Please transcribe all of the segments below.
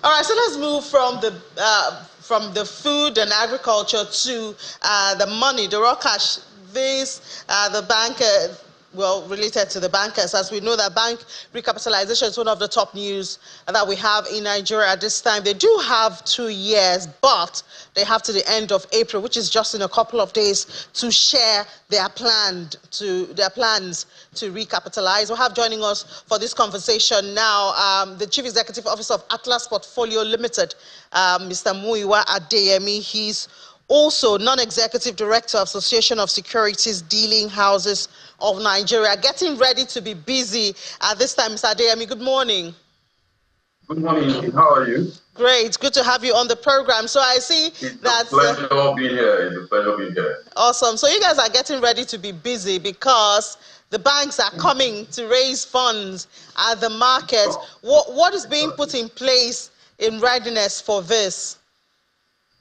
All right, so let's move from the food and agriculture to the money, the raw cash. The bank, related to the bankers, as we know that bank recapitalization is one of the top news that we have in Nigeria at this time. They do have 2 years, but they have to the end of April, which is just in a couple of days, to share their plans to recapitalize. We'll have joining us for this conversation now the Chief Executive Officer of Atlas Portfolio Limited, Mr. Muyiwa Adeyemi. He's also non-executive director of Association of Securities Dealing Houses of Nigeria. Getting ready to be busy at this time, Mr. Adeyemi. Good morning. Good morning. How are you? Great. Good to have you on the program. So I see it's a pleasure being here. It's a pleasure being here. Awesome. So you guys are getting ready to be busy because the banks are coming to raise funds at the market. What is being put in place in readiness for this?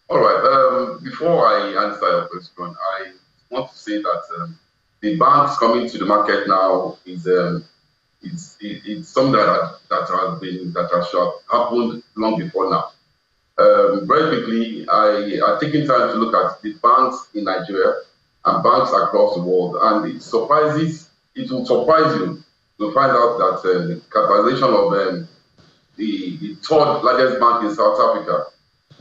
All right. Before I answer your question, I want to say that the banks coming to the market now is it's something that has happened long before now. Very quickly, I taken time to look at the banks in Nigeria and banks across the world, and it will surprise you to find out that the capitalization of the third largest bank in South Africa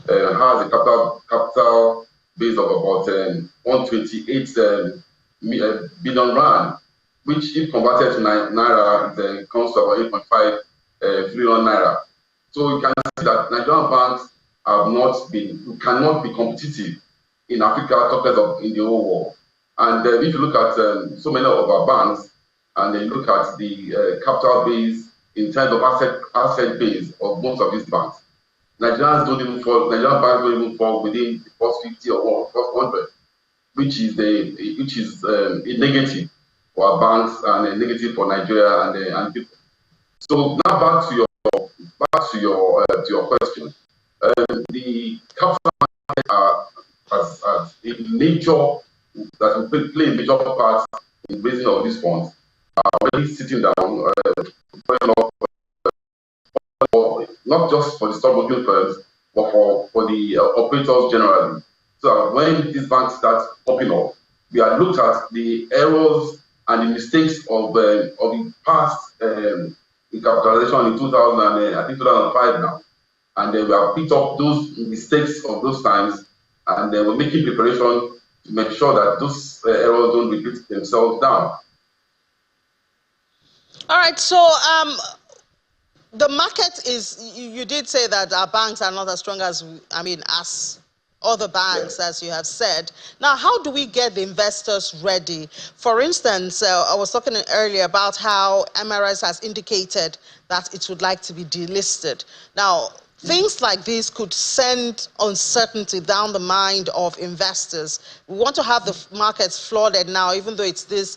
has a capital base of about 128 billion rand, which if converted to naira, it comes to about 8.5 trillion naira. So you can see that Nigerian banks cannot be competitive in Africa, talkers of in the whole world. And if you look at so many of our banks, and then you look at the capital base in terms of asset base of most of these banks, Nigerian banks don't even fall within the first 50 or first 100, which is a negative for our banks and a negative for Nigeria and people. So now back to your question. The capital market has a major that will play a major part in raising of these funds. Are already sitting down, not just for the stockbroking firms, but for the operators generally. So when these banks start popping up, we have looked at the errors and the mistakes of the past recapitalization in 2005 now. And we have picked up those mistakes of those times, and we're making preparation to make sure that those errors don't repeat themselves down. All right, so the market is, you did say that our banks are not as strong as other banks, as you have said. Now, how do we get the investors ready? For instance, I was talking earlier about how MRS has indicated that it would like to be delisted. Now, things like this could send uncertainty down the mind of investors. We want to have the markets flooded now, even though it's the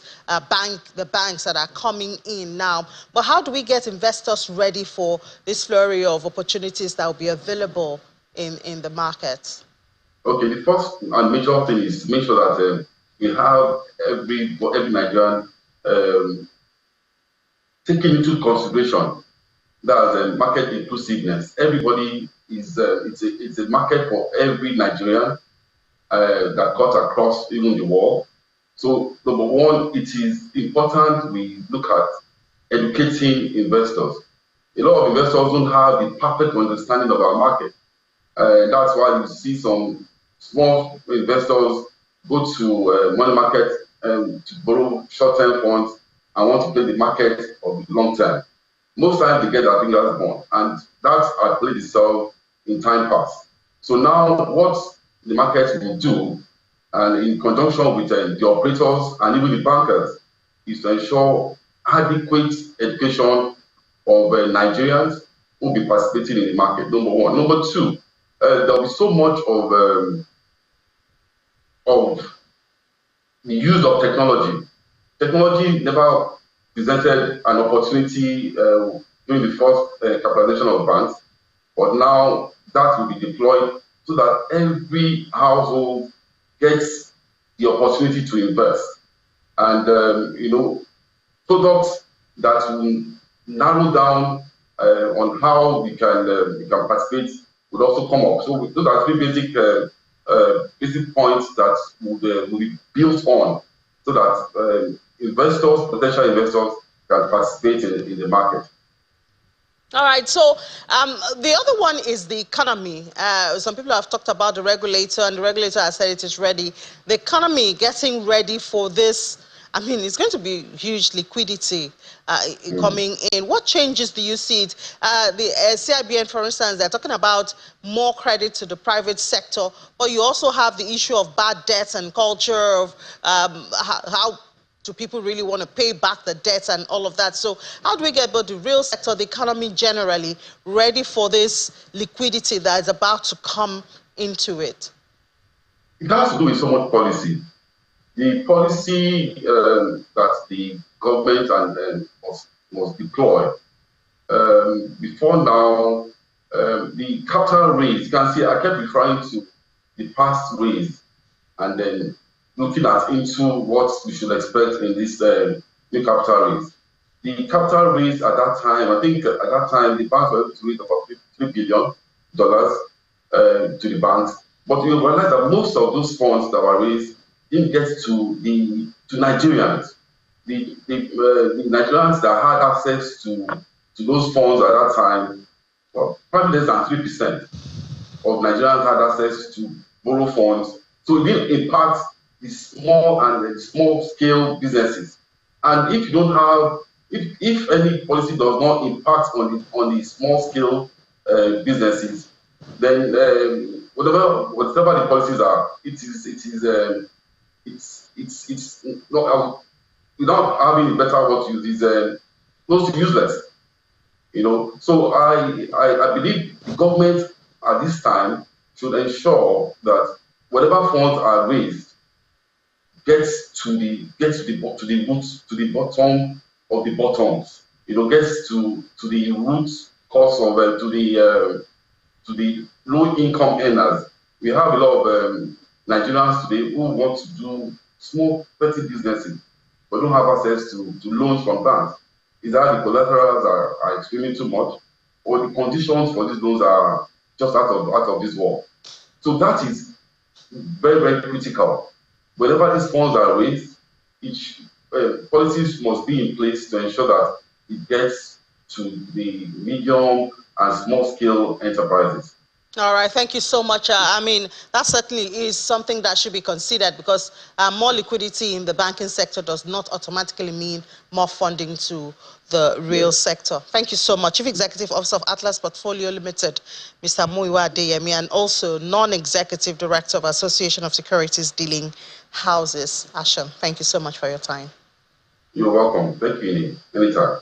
banks that are coming in now. But how do we get investors ready for this flurry of opportunities that will be available in the markets? Okay, the first and major thing is to make sure that we have every Nigerian taking into consideration that's market inclusiveness. Everybody is it's a market for every Nigerian that cuts across even the world. So number one, it is important we look at educating investors. A lot of investors don't have the perfect understanding of our market. That's why you see some small investors go to money market to borrow short-term funds and want to play the market of long term. Most times they get their fingers burned, and that has played itself in time past. So now what the market will do, and in conjunction with the operators and even the bankers, is to ensure adequate education of Nigerians who will be participating in the market, number one. Number two, there will be so much of the use of technology. Technology never presented an opportunity during the first capitalization of banks, but now that will be deployed so that every household gets the opportunity to invest. And products that will narrow down on how we can participate would also come up. So those are three basic points that would be built on, so that investors, potential investors, can participate in the market. All right, so the other one is the economy. Some people have talked about the regulator, and the regulator has said it is ready. The economy getting ready for this. I mean, it's going to be huge liquidity coming in. What changes do you see it? The CIBN, for instance, they're talking about more credit to the private sector, but you also have the issue of bad debts and culture of how do people really want to pay back the debts and all of that? So how do we get both the real sector, the economy generally, ready for this liquidity that is about to come into it? It has to do with so much policy. The policy that the government must deploy. Before now, the capital raise, you can see I kept referring to the past raise, and then looking into what we should expect in this new capital raise. The capital raise at that time, I think at that time, the banks were able to raise about $3 billion to the banks. But you realize that most of those funds that were raised didn't get to Nigerians. The Nigerians that had access to those funds at that time, well, probably less than 3% of Nigerians had access to borrow funds. So it didn't impact the small and the small scale businesses. And if you don't have, if any policy does not impact on the small scale businesses, then whatever the policies are, it's not, without having a better word to use, is close to useless. So I believe the government at this time should ensure that whatever funds are raised gets to the bottom of the bottoms. Gets to the root cause of to the low income earners. We have a lot of Nigerians today who want to do small petty businesses but don't have access to loans from banks. Either the collaterals are extremely too much, or the conditions for these loans are just out of this world. So that is very, very critical. Whenever these funds are raised, each policies must be in place to ensure that it gets to the medium and small scale enterprises. All right, thank you so much. I mean, that certainly is something that should be considered, because more liquidity in the banking sector does not automatically mean more funding to the real sector. Thank you so much. Chief Executive Officer of Atlas Portfolio Limited, Mr. Muyiwa Adeyemi, and also Non-Executive Director of Association of Securities Dealing Houses, Asham. Thank you so much for your time. You're welcome. Thank you, anytime.